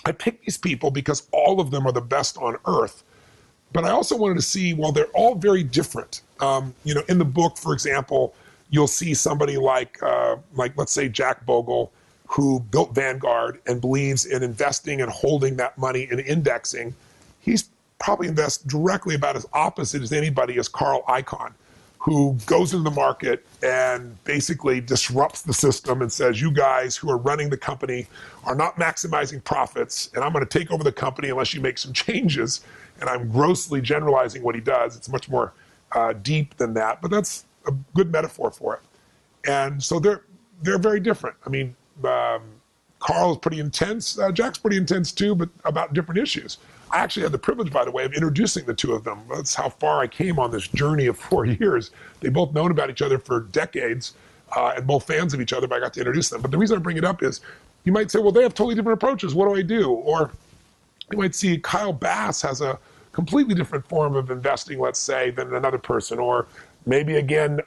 I picked these people because all of them are the best on earth. But I also wanted to see, well, they're all very different. In the book, for example, you'll see somebody like let's say Jack Bogle, who built Vanguard and believes in investing and holding that money and indexing. He's probably invests directly about as opposite as anybody as Carl Icahn, who goes into the market and basically disrupts the system and says, you guys who are running the company are not maximizing profits, and I'm going to take over the company unless you make some changes. And I'm grossly generalizing what he does. It's much more deep than that, but that's a good metaphor for it. And so they're very different. I mean, Carl is pretty intense. Jack's pretty intense too, but about different issues. I actually had the privilege, by the way, of introducing the two of them. That's how far I came on this journey of 4 years. They both known about each other for decades and both fans of each other, but I got to introduce them. But the reason I bring it up is you might say, well, they have totally different approaches. What do I do? Or you might see Kyle Bass has a completely different form of investing, let's say, than another person. Or maybe, again,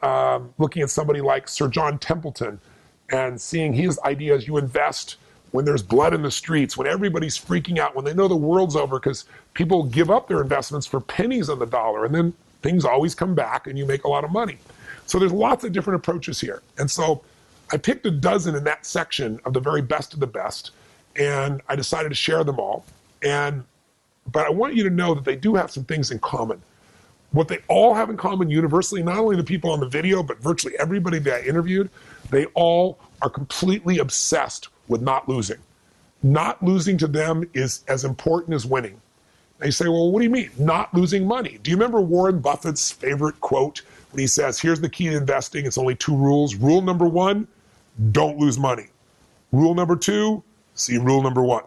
looking at somebody like Sir John Templeton and seeing his ideas, you invest when there's blood in the streets, when everybody's freaking out, when they know the world's over, because people give up their investments for pennies on the dollar, and then things always come back and you make a lot of money. So there's lots of different approaches here. And so I picked a dozen in that section of the very best of the best, and I decided to share them all. But I want you to know that they do have some things in common. What they all have in common universally, not only the people on the video, but virtually everybody that I interviewed, they all are completely obsessed with not losing. Not losing to them is as important as winning. They say, well, what do you mean? Not losing money. Do you remember Warren Buffett's favorite quote when he says, here's the key to investing, it's only 2 rules. Rule number 1, don't lose money. Rule number 2, see rule number 1,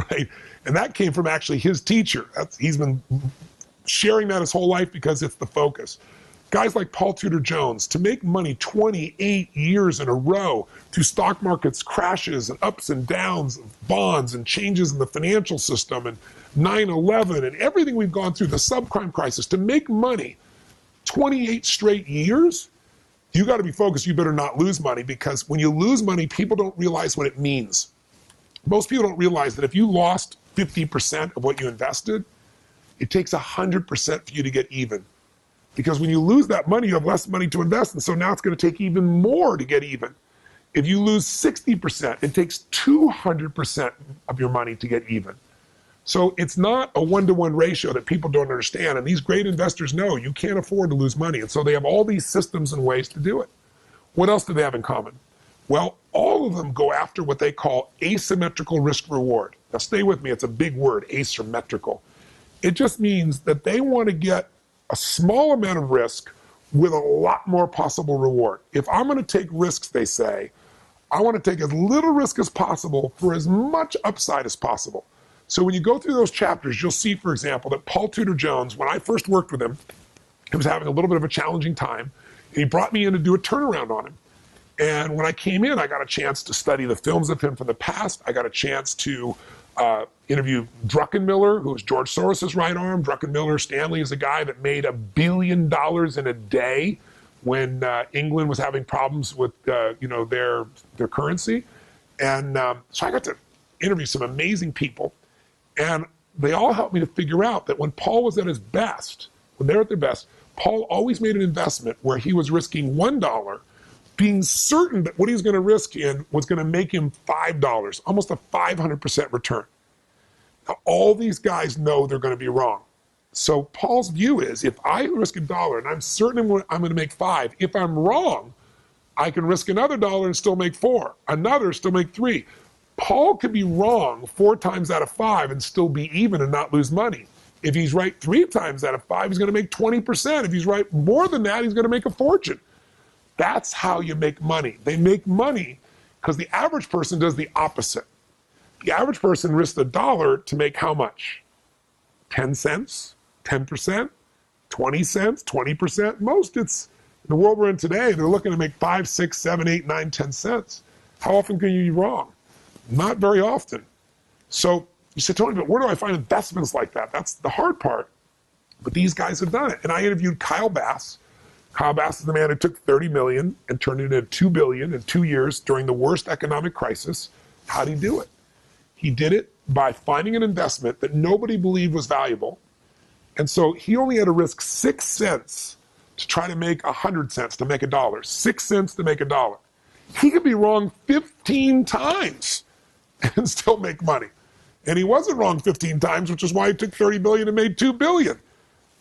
right? And that came from actually his teacher. He's been sharing that his whole life because it's the focus. Guys like Paul Tudor Jones, to make money 28 years in a row through stock markets crashes and ups and downs of bonds and changes in the financial system and 9/11 and everything we've gone through, the subprime crisis, to make money 28 straight years, you got to be focused. You better not lose money, because when you lose money, people don't realize what it means. Most people don't realize that if you lost 50% of what you invested, it takes 100% for you to get even. Because when you lose that money, you have less money to invest, and so now it's going to take even more to get even. If you lose 60%, it takes 200% of your money to get even. So it's not a 1-to-1 ratio that people don't understand, and these great investors know you can't afford to lose money, and so they have all these systems and ways to do it. What else do they have in common? Well, all of them go after what they call asymmetrical risk reward. Now stay with me, it's a big word, asymmetrical. It just means that they want to get a small amount of risk with a lot more possible reward. If I'm going to take risks, they say, I want to take as little risk as possible for as much upside as possible. So when you go through those chapters, you'll see, for example, that Paul Tudor Jones, when I first worked with him, he was having a little bit of a challenging time. And he brought me in to do a turnaround on him. And when I came in, I got a chance to study the films of him from the past. I got a chance to interview Druckenmiller, who was George Soros' right arm. Druckenmiller, Stanley, is a guy that made $1 billion in a day when England was having problems with their currency. And so I got to interview some amazing people. And they all helped me to figure out that when Paul was at his best, when they're at their best, Paul always made an investment where he was risking $1, being certain that what he was going to risk in was going to make him $5, almost a 500% return. Now, all these guys know they're going to be wrong. So Paul's view is, if I risk $1 and I'm certain I'm going to make 5, if I'm wrong, I can risk another $1 and still make 4, another still make 3. Paul could be wrong 4 times out of 5 and still be even and not lose money. If he's right 3 times out of 5, he's going to make 20%. If he's right more than that, he's going to make a fortune. That's how you make money. They make money because the average person does the opposite. The average person risks $1 to make how much? 10 cents, 10%, 20 cents, 20%. Most, it's in the world we're in today, they're looking to make 5, 6, 7, 8, 9, 10 cents. How often can you be wrong? Not very often. So you said, Tony, but where do I find investments like that? That's the hard part. But these guys have done it. And I interviewed Kyle Bass. Kyle Bass is the man who took $30 million and turned it into $2 billion in 2 years during the worst economic crisis. How did he do it? He did it by finding an investment that nobody believed was valuable. And so he only had to risk 6 cents to try to make 100 cents to make $1, 6 cents to make $1. He could be wrong 15 times and still make money. And he wasn't wrong 15 times, which is why he took 30 billion and made 2 billion.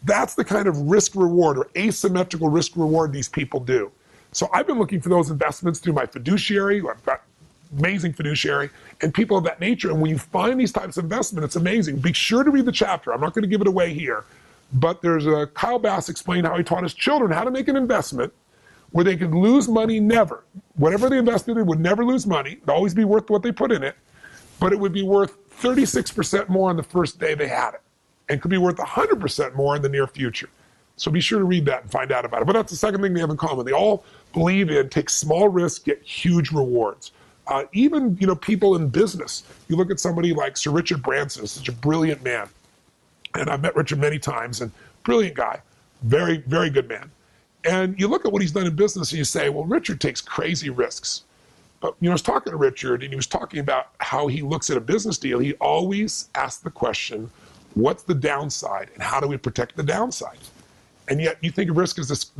That's the kind of risk reward or asymmetrical risk reward these people do. So I've been looking for those investments through my fiduciary. I've got amazing fiduciary and people of that nature. And when you find these types of investment, it's amazing. Be sure to read the chapter. I'm not going to give it away here, but there's a Kyle Bass explained how he taught his children how to make an investment where they could lose money never. Whatever they invested in would never lose money. It'd always be worth what they put in it, but it would be worth 36% more on the first day they had it and could be worth 100% more in the near future. So be sure to read that and find out about it. But that's the second thing they have in common. They all believe in take small risks, get huge rewards. Even people in business. You look at somebody like Sir Richard Branson, such a brilliant man. And I've met Richard many times, and brilliant guy, very, very good man. And you look at what he's done in business and you say, well, Richard takes crazy risks. But I was talking to Richard and he was talking about how he looks at a business deal. He always asks the question, what's the downside and how do we protect the downside? And yet you think of risk as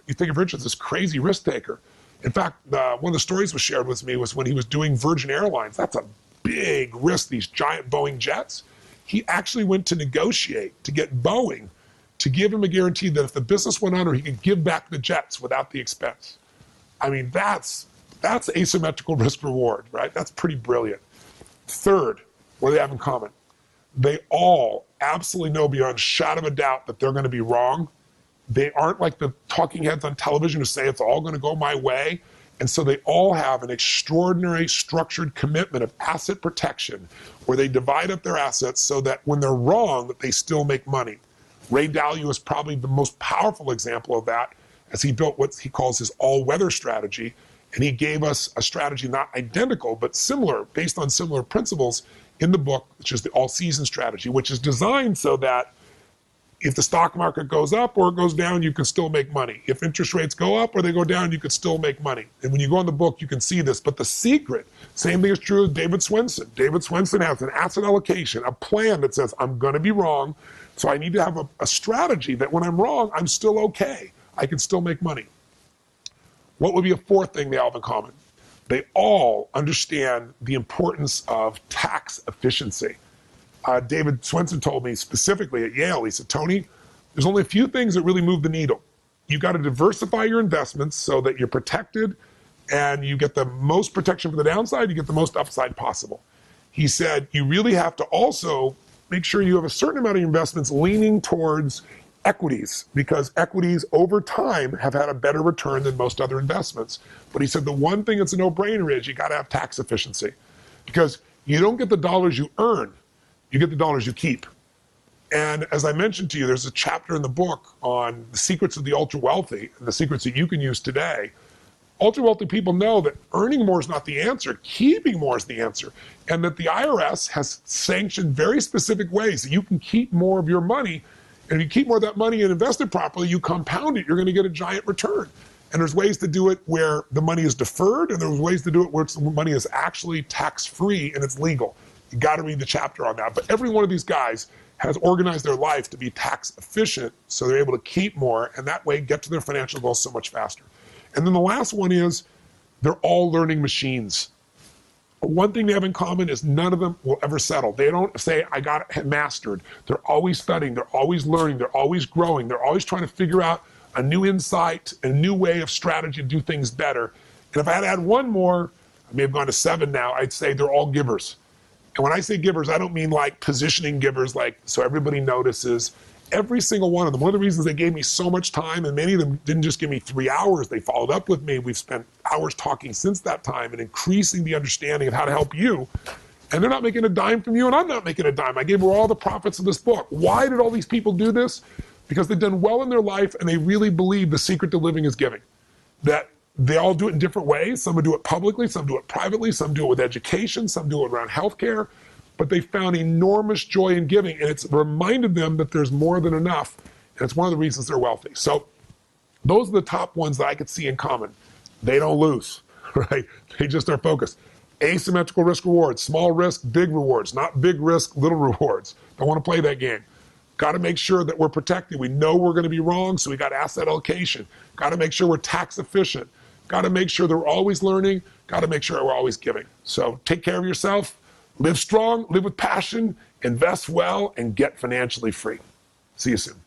you think of Richard as this crazy risk taker. In fact, one of the stories was shared with me was when he was doing Virgin Airlines. That's a big risk, these giant Boeing jets. He actually went to negotiate to get Boeing to give him a guarantee that if the business went under, he could give back the jets without the expense. I mean, that's asymmetrical risk reward, right? That's pretty brilliant. Third, what do they have in common? They all absolutely know beyond a shadow of a doubt that they're going to be wrong. They aren't like the talking heads on television who say it's all going to go my way. And so they all have an extraordinary structured commitment of asset protection where they divide up their assets so that when they're wrong, that they still make money. Ray Dalio is probably the most powerful example of that as he built what he calls his all-weather strategy. And he gave us a strategy not identical, but similar, based on similar principles in the book, which is the all-season strategy, which is designed so that if the stock market goes up or it goes down, you can still make money. If interest rates go up or they go down, you can still make money. And when you go in the book, you can see this. But the secret, same thing is true with David Swenson. David Swenson has an asset allocation, a plan that says, I'm going to be wrong, so I need to have a strategy that when I'm wrong, I'm still okay. I can still make money. What would be a fourth thing they all have in common? They all understand the importance of tax efficiency. David Swenson told me specifically at Yale, he said, Tony, there's only a few things that really move the needle. You've got to diversify your investments so that you're protected and you get the most protection for the downside, you get the most upside possible. He said, you really have to also make sure you have a certain amount of investments leaning towards equities, because equities over time have had a better return than most other investments. But he said the one thing that's a no-brainer is you got to have tax efficiency, because you don't get the dollars you earn, you get the dollars you keep. And as I mentioned to you, there's a chapter in the book on the secrets of the ultra-wealthy, and the secrets that you can use today. Ultra-wealthy people know that earning more is not the answer, keeping more is the answer, and that the IRS has sanctioned very specific ways that you can keep more of your money. And if you keep more of that money and invest it properly, you compound it, you're going to get a giant return. And there's ways to do it where the money is deferred, and there's ways to do it where the money is actually tax-free and it's legal. You got to read the chapter on that. But every one of these guys has organized their life to be tax efficient, so they're able to keep more, and that way get to their financial goals so much faster. And then the last one is they're all learning machines. One thing they have in common is none of them will ever settle. They don't say, I got it mastered. They're always studying, they're always learning, they're always growing, they're always trying to figure out a new insight, a new way of strategy to do things better. And if I had to add one more, I may have gone to 7 now, I'd say they're all givers. And when I say givers, I don't mean like positioning givers, like so everybody notices. Every single one of them. One of the reasons they gave me so much time, and many of them didn't just give me 3 hours, they followed up with me. We've spent hours talking since that time and increasing the understanding of how to help you. And they're not making a dime from you, and I'm not making a dime. I gave her all the profits of this book. Why did all these people do this? Because they've done well in their life, and they really believe the secret to living is giving. That they all do it in different ways. Some do it publicly, some do it privately, some do it with education, some do it around healthcare. But they found enormous joy in giving, and it's reminded them that there's more than enough, and it's one of the reasons they're wealthy. So those are the top ones that I could see in common. They don't lose, right? They just are focused. Asymmetrical risk rewards, small risk, big rewards, not big risk, little rewards. Don't want to play that game. Got to make sure that we're protected. We know we're going to be wrong, so we got asset allocation. Got to make sure we're tax efficient. Got to make sure that we're always learning. Got to make sure we're always giving. So take care of yourself, live strong, live with passion, invest well, and get financially free. See you soon.